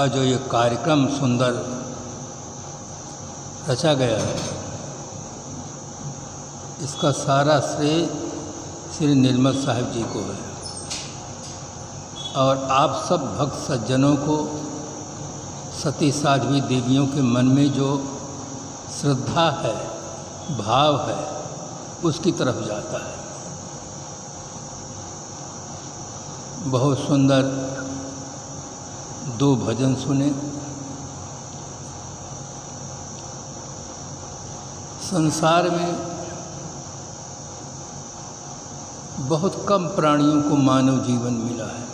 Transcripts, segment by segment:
का जो ये कार्यक्रम सुंदर रचा गया है, इसका सारा श्रेय श्री निर्मल साहिब जी को है और आप सब भक्त सज्जनों को, सती साध्वी देवियों के मन में जो श्रद्धा है, भाव है, उसकी तरफ जाता है। बहुत सुंदर 2 भजन सुने। संसार में बहुत कम प्राणियों को मानव जीवन मिला है।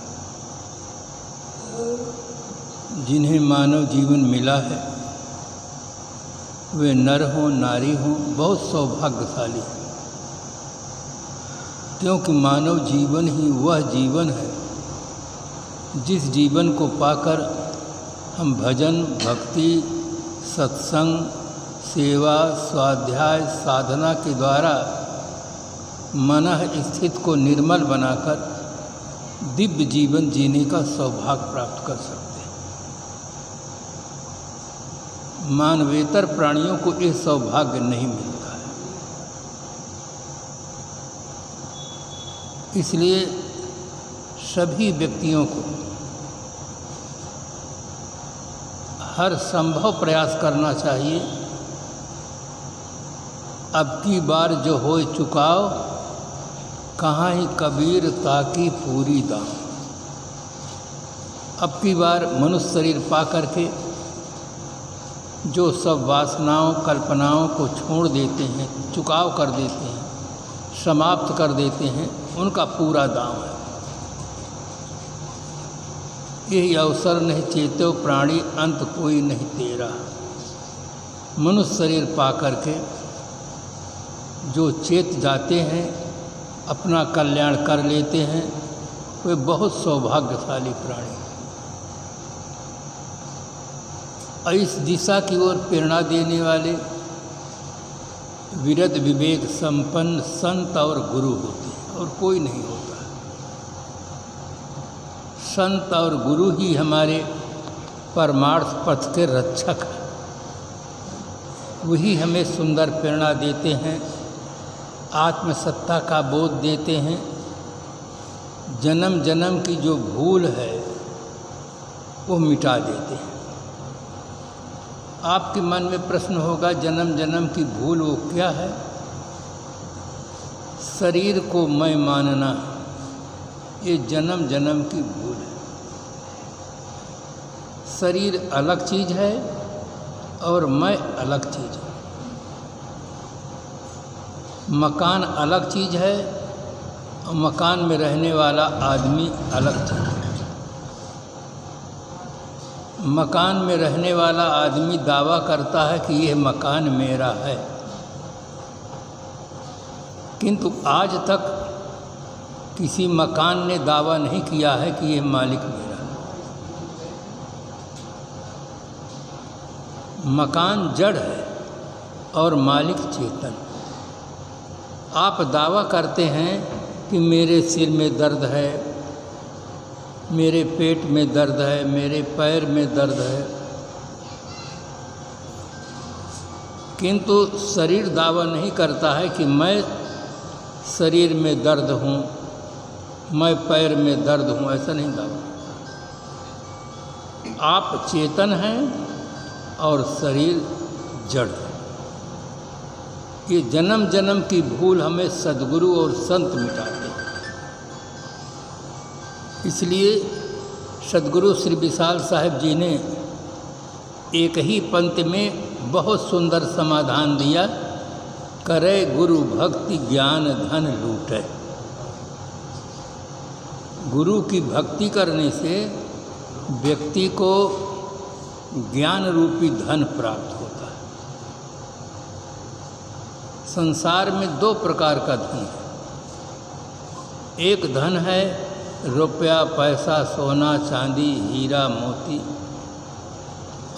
जिन्हें मानव जीवन मिला है वे नर हों नारी हों, बहुत सौभाग्यशाली हैं, क्योंकि मानव जीवन ही वह जीवन है जिस जीवन को पाकर हम भजन, भक्ति, सत्संग, सेवा, स्वाध्याय, साधना के द्वारा मन स्थित को निर्मल बनाकर दिव्य जीवन जीने का सौभाग्य प्राप्त कर सकते हैं। मानवेतर प्राणियों को यह सौभाग्य नहीं मिलता है। इसलिए सभी व्यक्तियों को हर संभव प्रयास करना चाहिए। अब की बार जो होए चुकाओ, कहाँ ही कबीर ताकि पूरी दाम। अब की बार मनुष्य शरीर पा करके जो सब वासनाओं, कल्पनाओं को छोड़ देते हैं, चुकाव कर देते हैं, समाप्त कर देते हैं, उनका पूरा दाम है। यही अवसर नहीं चेतो प्राणी, अंत कोई नहीं तेरा। मनुष्य शरीर पा करके जो चेत जाते हैं, अपना कल्याण कर लेते हैं, वे बहुत सौभाग्यशाली प्राणी। और इस दिशा की ओर प्रेरणा देने वाले विरत विवेक संपन्न संत और गुरु होते हैं, और कोई नहीं होता। संत और गुरु ही हमारे परमार्थ पथ के रक्षक हैं। वही हमें सुंदर प्रेरणा देते हैं, आत्मसत्ता का बोध देते हैं। जन्म जन्म की जो भूल है वो मिटा देते हैं। आपके मन में प्रश्न होगा, जन्म जन्म की भूल वो क्या है? शरीर को मैं मानना, ये जन्म जन्म की भूल है। शरीर अलग चीज़ है और मैं अलग चीज़ है। मकान अलग चीज़ है और मकान में रहने वाला आदमी अलग चीज़ है। मकान में रहने वाला आदमी दावा करता है कि यह मकान मेरा है, किंतु आज तक किसी मकान ने दावा नहीं किया है कि यह मालिक मेरा है। मकान जड़ है और मालिक चेतन। आप दावा करते हैं कि मेरे सिर में दर्द है, मेरे पेट में दर्द है, मेरे पैर में दर्द है, किंतु शरीर दावा नहीं करता है कि मैं शरीर में दर्द हूँ, मैं पैर में दर्द हूँ। ऐसा नहीं दावा। आप चेतन हैं और शरीर जड़ है। ये जन्म जन्म की भूल हमें सद्गुरु और संत मिटाते हैं। इसलिए सद्गुरु श्री विशाल साहिब जी ने एक ही पंक्ति में बहुत सुंदर समाधान दिया, करे गुरु भक्ति ज्ञान धन लूटे। गुरु की भक्ति करने से व्यक्ति को ज्ञान रूपी धन प्राप्त होता है। संसार में 2 प्रकार का धन है। एक धन है रुपया, पैसा, सोना, चांदी, हीरा, मोती,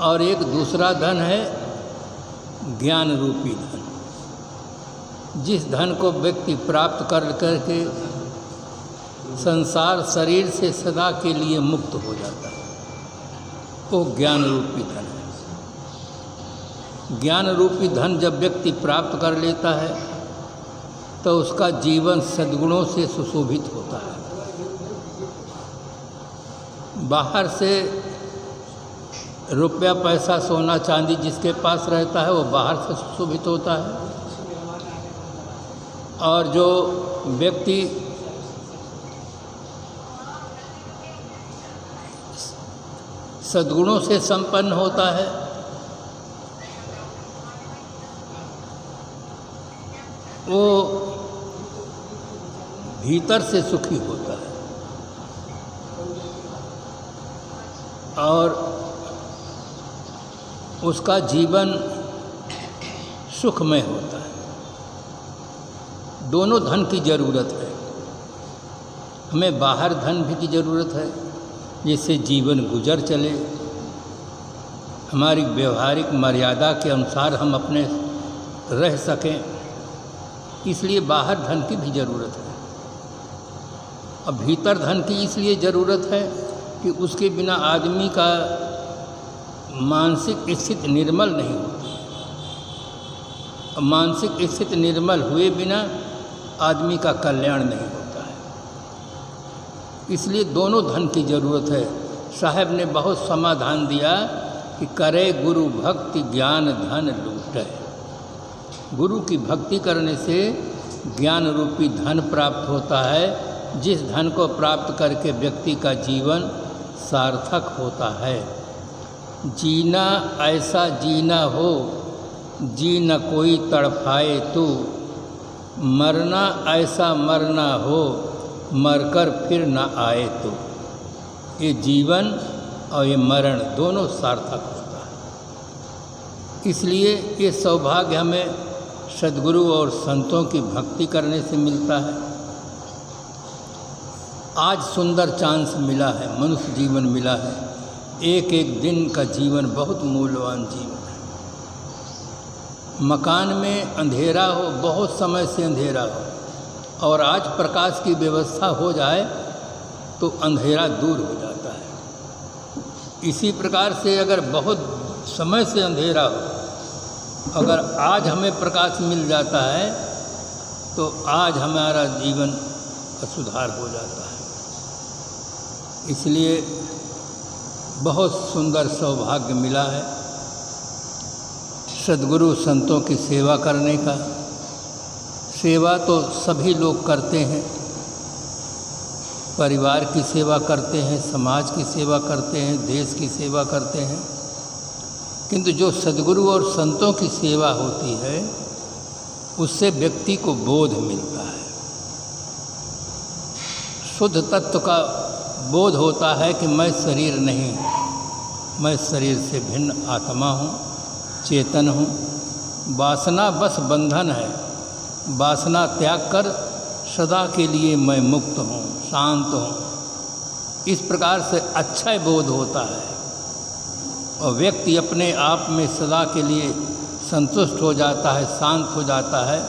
और एक दूसरा धन है ज्ञान रूपी धन। जिस धन को व्यक्ति प्राप्त कर करके संसार शरीर से सदा के लिए मुक्त हो जाता है। वो ज्ञान रूपी धन है। ज्ञान रूपी धन जब व्यक्ति प्राप्त कर लेता है तो उसका जीवन सद्गुणों से सुशोभित होता है। बाहर से रुपया पैसा सोना चांदी जिसके पास रहता है वो बाहर से सुशोभित होता है, और जो व्यक्ति सद्गुणों से संपन्न होता है वो भीतर से सुखी होता है और उसका जीवन सुखमय होता है। दोनों धन की ज़रूरत है। हमें बाहर धन भी की ज़रूरत है जिससे जीवन गुजर चले, हमारी व्यवहारिक मर्यादा के अनुसार हम अपने रह सकें, इसलिए बाहर धन की भी ज़रूरत है। अब भीतर धन की इसलिए ज़रूरत है कि उसके बिना आदमी का मानसिक स्थिति निर्मल नहीं होती। अब मानसिक स्थिति निर्मल हुए बिना आदमी का कल्याण नहीं होता है, इसलिए दोनों धन की ज़रूरत है। साहब ने बहुत समाधान दिया कि करे गुरु भक्ति ज्ञान धन लूटे। गुरु की भक्ति करने से ज्ञान रूपी धन प्राप्त होता है, जिस धन को प्राप्त करके व्यक्ति का जीवन सार्थक होता है। जीना ऐसा जीना हो जी न कोई तड़फाए तू, मरना ऐसा मरना हो मरकर फिर न आए तो। ये जीवन और ये मरण दोनों सार्थक होता है, इसलिए ये सौभाग्य हमें सद्गुरु और संतों की भक्ति करने से मिलता है। आज सुंदर चांस मिला है, मनुष्य जीवन मिला है। एक एक दिन का जीवन बहुत मूल्यवान जीवन है। मकान में अंधेरा हो, बहुत समय से अंधेरा हो, और आज प्रकाश की व्यवस्था हो जाए तो अंधेरा दूर हो जाता है। इसी प्रकार से अगर बहुत समय से अंधेरा हो, अगर आज हमें प्रकाश मिल जाता है तो आज हमारा जीवन का सुधार हो जाता है। इसलिए बहुत सुंदर सौभाग्य मिला है सद्गुरु संतों की सेवा करने का। सेवा तो सभी लोग करते हैं, परिवार की सेवा करते हैं, समाज की सेवा करते हैं, देश की सेवा करते हैं, किंतु जो सद्गुरु और संतों की सेवा होती है उससे व्यक्ति को बोध मिलता है, शुद्ध तत्व का बोध होता है कि मैं शरीर नहीं, मैं शरीर से भिन्न आत्मा हूँ, चेतन हूँ। वासना बस बंधन है, वासना त्याग कर सदा के लिए मैं मुक्त हूँ, शांत हूँ। इस प्रकार से अच्छा बोध होता है और व्यक्ति अपने आप में सदा के लिए संतुष्ट हो जाता है, शांत हो जाता है।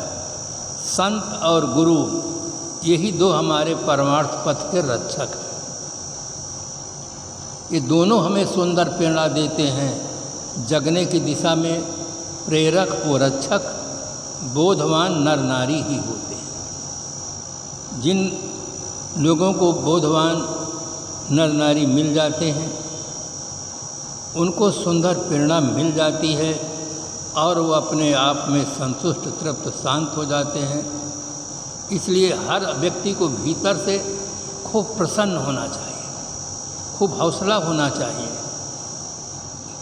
संत और गुरु यही दो हमारे परमार्थ पथ के रक्षक हैं। ये दोनों हमें सुंदर प्रेरणा देते हैं, जगने की दिशा में प्रेरक और रक्षक बोधवान नर नारी ही होते हैं। जिन लोगों को बोधवान नर नारी मिल जाते हैं उनको सुंदर प्रेरणा मिल जाती है और वो अपने आप में संतुष्ट तृप्त शांत हो जाते हैं। इसलिए हर व्यक्ति को भीतर से खूब प्रसन्न होना चाहिए, खूब हौसला होना चाहिए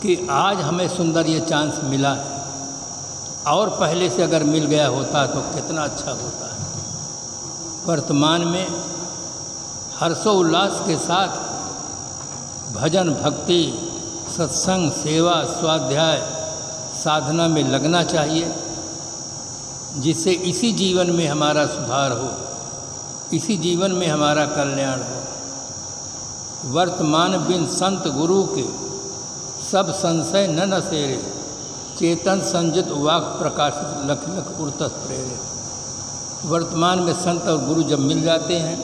कि आज हमें सुंदर ये चांस मिला है, और पहले से अगर मिल गया होता तो कितना अच्छा होता है। वर्तमान में हर्षोल्लास के साथ भजन भक्ति सत्संग सेवा स्वाध्याय साधना में लगना चाहिए, जिससे इसी जीवन में हमारा सुधार हो, इसी जीवन में हमारा कल्याण हो। वर्तमान बिन संत गुरु के सब संशय न नसेरे, चेतन संजित वाक प्रकाशित लख लख उर्तस प्रेरे। वर्तमान में संत और गुरु जब मिल जाते हैं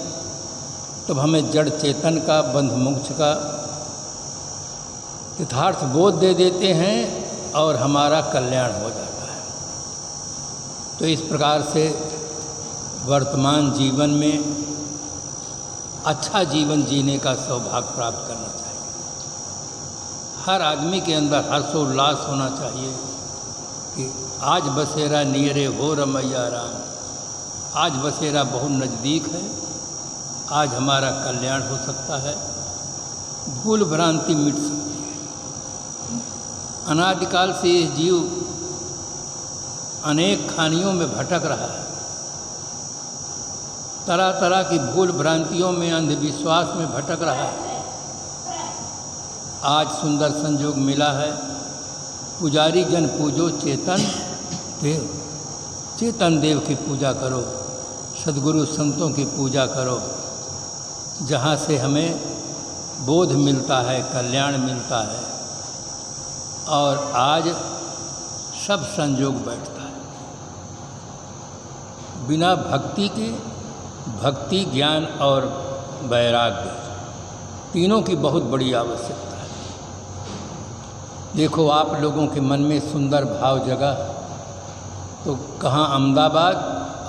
तब हमें जड़ चेतन का बंध मोक्ष का यथार्थ बोध दे देते हैं और हमारा कल्याण हो जाता है। तो इस प्रकार से वर्तमान जीवन में अच्छा जीवन जीने का सौभाग्य प्राप्त करना चाहिए। हर आदमी के अंदर हर्षोल्लास होना चाहिए कि आज बसेरा नियरे हो रमैया राम, आज बसेरा बहुत नज़दीक है, आज हमारा कल्याण हो सकता है, भूल भ्रांति मिट सकती है। अनादिकाल से ये जीव अनेक खानियों में भटक रहा है, तरह तरह की भूल भ्रांतियों में, अंधविश्वास में भटक रहा है। आज सुंदर संयोग मिला है, पुजारी जन पूजो चेतन देव, चेतन देव की पूजा करो, सद्गुरु संतों की पूजा करो, जहाँ से हमें बोध मिलता है, कल्याण मिलता है। और आज सब संयोग बैठता है। बिना भक्ति के, भक्ति, ज्ञान और वैराग्य तीनों की बहुत बड़ी आवश्यकता है। देखो, आप लोगों के मन में सुंदर भाव जगा तो कहाँ अहमदाबाद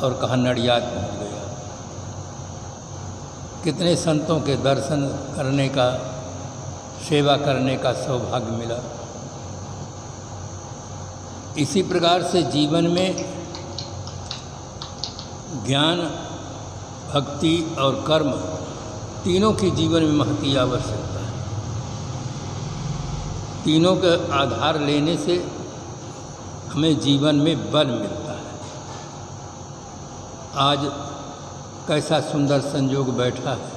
और कहाँ नडियाद पहुँच गया। कितने संतों के दर्शन करने का, सेवा करने का सौभाग्य मिला। इसी प्रकार से जीवन में ज्ञान, भक्ति और कर्म तीनों की जीवन में महती आवश्यकता है। तीनों के आधार लेने से हमें जीवन में बल मिलता है। आज कैसा सुंदर संयोग बैठा है,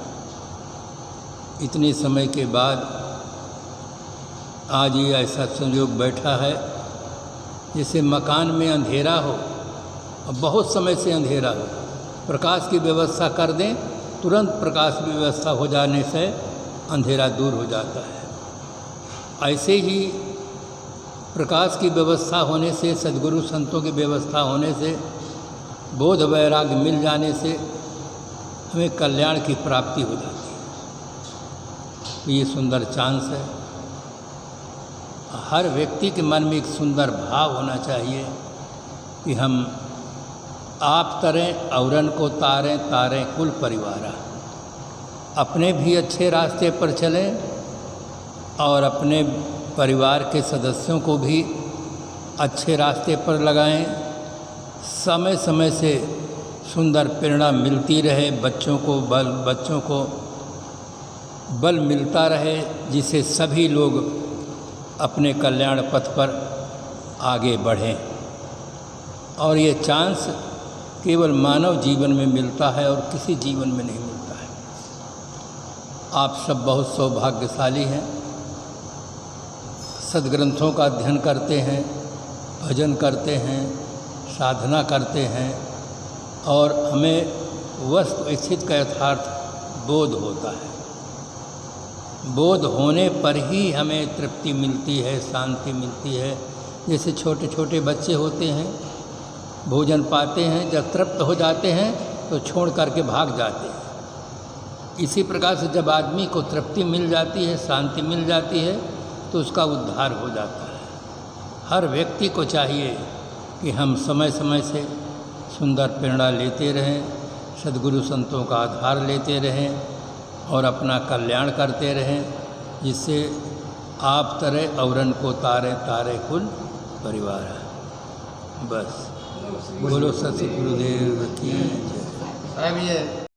इतने समय के बाद आज ये ऐसा संयोग बैठा है जैसे मकान में अंधेरा हो और बहुत समय से अंधेरा हो, प्रकाश की व्यवस्था कर दें, तुरंत प्रकाश की व्यवस्था हो जाने से अंधेरा दूर हो जाता है। ऐसे ही प्रकाश की व्यवस्था होने से, सद्गुरु संतों की व्यवस्था होने से, बोध वैराग्य मिल जाने से हमें कल्याण की प्राप्ति हो जाती है। तो ये सुंदर चांस है। हर व्यक्ति के मन में एक सुंदर भाव होना चाहिए कि हम आप तरें औरन को तारें, तारें कुल परिवारा। अपने भी अच्छे रास्ते पर चलें और अपने परिवार के सदस्यों को भी अच्छे रास्ते पर लगाएं। समय समय से सुंदर प्रेरणा मिलती रहे, बच्चों को बल मिलता रहे, जिससे सभी लोग अपने कल्याण पथ पर आगे बढ़ें। और ये चांस केवल मानव जीवन में मिलता है और किसी जीवन में नहीं मिलता है। आप सब बहुत सौभाग्यशाली हैं, सद्ग्रंथों का अध्ययन करते हैं, भजन करते हैं, साधना करते हैं और हमें वस्तु स्थिति का यथार्थ बोध होता है। बोध होने पर ही हमें तृप्ति मिलती है, शांति मिलती है। जैसे छोटे छोटे बच्चे होते हैं, भोजन पाते हैं, जब तृप्त हो जाते हैं तो छोड़ करके भाग जाते हैं। इसी प्रकार से जब आदमी को तृप्ति मिल जाती है, शांति मिल जाती है, तो उसका उद्धार हो जाता है। हर व्यक्ति को चाहिए कि हम समय समय से सुंदर प्रेरणा लेते रहें, सद्गुरु संतों का आधार लेते रहें और अपना कल्याण करते रहें, जिससे आप तरह औरन को तारे, तारे कुल परिवार है। बस बोलो सतगुरुदेव की जय।